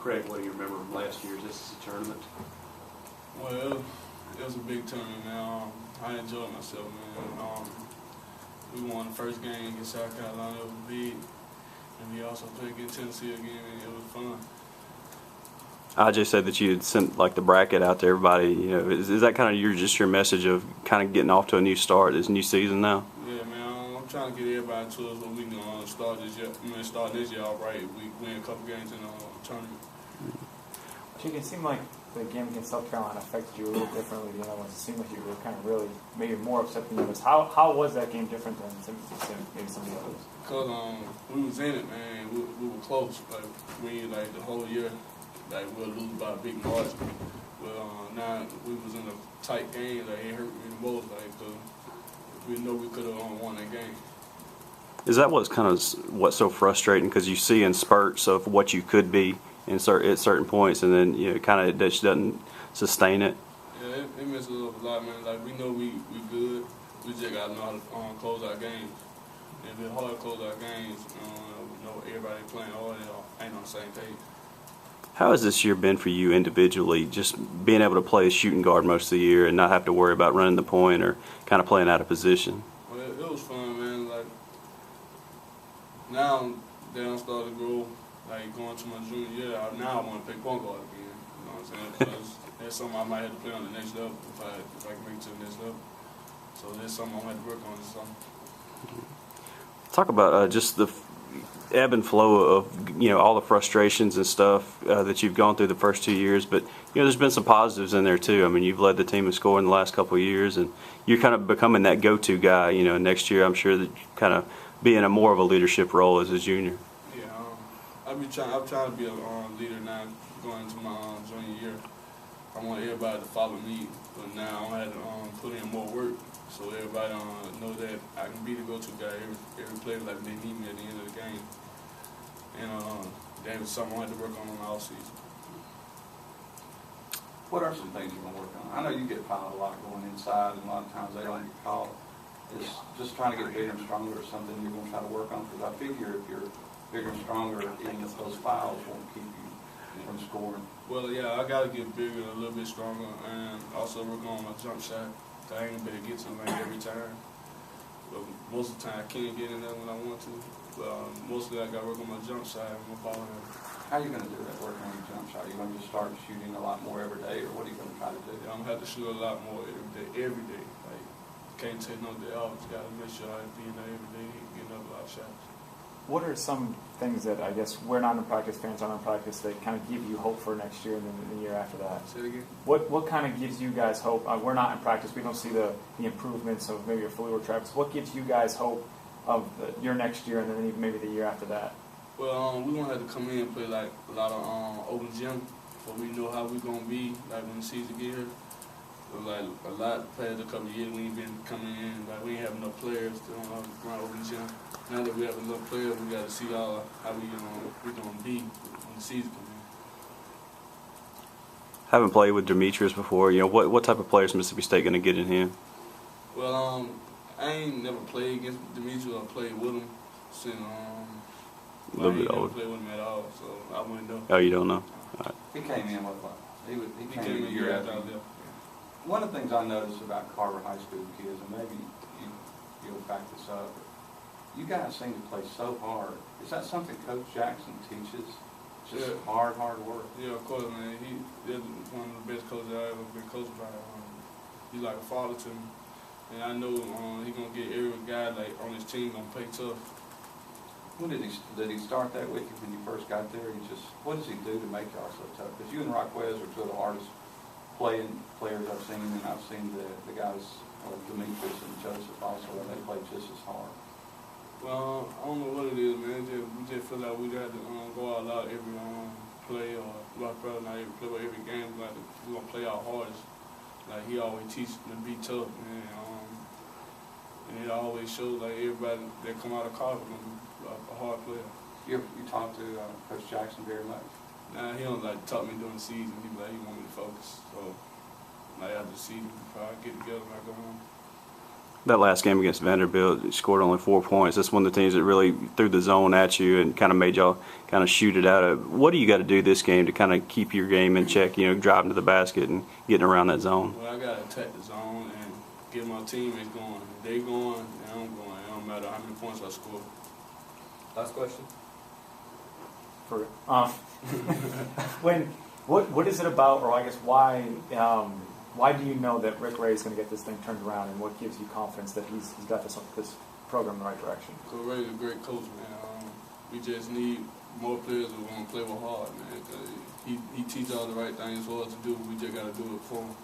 Craig, what do you remember from last year's SEC tournament? Well, it was a big tournament, man. I enjoyed myself, man. We won the first game against South Carolina. It was big. And we also played against Tennessee again, and it was fun. I just said that you had sent like the bracket out to everybody. You know, is that kind of your message of kind of getting off to a new start, this new season now? Yeah, man. I'm trying to get everybody to us what we can start this year. Start this year all right. We win a couple games in the tournament. Chicken, it seemed like the game against South Carolina affected you a little differently than the other ones. It seemed like you were kind of really maybe more upset than the others. How was that game different than maybe some of the others? Because we was in it, man. We were close. Like, like the whole year, like we'll lose by a big margin. But now we was in a tight game. Like, it hurt me the most. Like, cause we know we could have won that game. Is that what's so frustrating? Because you see in spurts of what you could be at certain points, and then kind of that just doesn't sustain it. Yeah, it messes up a lot, man. Like, we know we good. We just got to know how to close our games. If it's hard to close our games, we know everybody playing hard and ain't on the same page. How has this year been for you individually, just being able to play shooting guard most of the year and not have to worry about running the point or kind of playing out of position? Well, it was fun, man. Like, now they don't start to grow. Like, going to my junior year, now I want to play point guard again. You know what I'm saying? Because that's something I might have to play on the next level if I can make it to the next level. So that's something I'm going to have to work on this summer. Talk about just the ebb and flow of all the frustrations and stuff that you've gone through the first 2 years, but there's been some positives in there too. I mean, you've led the team in scoring the last couple of years, and you're kind of becoming that go-to guy. Next year I'm sure that you kind of be in a more of a leadership role as a junior. Yeah, I'm trying to be a leader now going into my junior year. I want everybody to follow me, but now I had to put in more work. So everybody know that I can be the go-to guy every play, like they need me at the end of the game. And that was something I had to work on all season. What are some things you're going to work on? I know you get fouled a lot going inside, and a lot of times they don't get caught. Is just trying to get bigger and stronger or something you're going to try to work on? Because I figure if you're bigger and stronger, even if those fouls won't keep you from scoring. Well, yeah, I got to get bigger and a little bit stronger, and also work on my jump shot. I ain't better get to the lane every time. But most of the time I can't get in there when I want to. But mostly I got to work on my jump shot and my ball handle. How are you going to do that, working on your jump shot? Are you going to just start shooting a lot more every day, or what are you going to try to do? Yeah, I'm going to have to shoot a lot more every day. Like, can't take no day off. Just got to make sure I be in there every day and getting up a lot of shots. What are some things that I guess we're not in practice, fans aren't in practice, that kind of give you hope for next year and then the year after that? Say it again? What kind of gives you guys hope? We're not in practice. We don't see the improvements of maybe a Fully or Travis. What gives you guys hope of your next year and then even maybe the year after that? Well, we won't have to come in and play like a lot of open gym, so we know how we're going to be like when the season get here. Like a lot of players a couple of years we ain't been coming in, like we ain't have enough players to run open gym. Now that we have enough players, we got to see how we gonna be when the season comes in. Haven't played with Demetrius before. What type of players Mississippi State going to get in him? Well, I ain't never played against Demetrius. I played with him since A little bit older. I ain't never played with him at all, so I wouldn't know. Oh, you don't know? All right. He came in with what? He Came in a year after. I left. One of the things I noticed about Carver High School kids, and maybe you'll back this up, you guys seem to play so hard. Is that something Coach Jackson teaches? Just hard work. Yeah, of course, man. He's one of the best coaches I ever been coached by. He's like a father to me, and I know he's gonna get every guy like on his team gonna play tough. When did he start that with you when you first got there? What does he do to make y'all so tough? Because you and Raquez are two of the hardest players I've seen, and I've seen the guys, Demetrius and Joseph also, and they play just as hard. Well, I don't know what it is, man. We just feel like we got to go all out every play, or probably not every play, but every game we're gonna play our hardest. Like he always teaches to be tough, man. And it always shows like everybody that come out of college gonna be a hard player. You talk to Coach Jackson very much? Nah, he don't like talk me during the season. He be like he want me to focus. So like after the season, before I get together, when I go home. That last game against Vanderbilt, you scored only 4 points. That's one of the teams that really threw the zone at you and kind of made y'all kind of shoot it out. What do you got to do this game to kind of keep your game in check, driving to the basket and getting around that zone? Well, I got to attack the zone and get my teammates going. If they going, and I'm going. It don't matter how many points I score. Last question. For what is it about, or I guess why do you know that Rick Ray is going to get this thing turned around, and what gives you confidence that he's got this program in the right direction? Coach Ray's a great coach, man. We just need more players who want to play with heart, man. 'Cause he teaches all the right things for us to do. We just got to do it for him.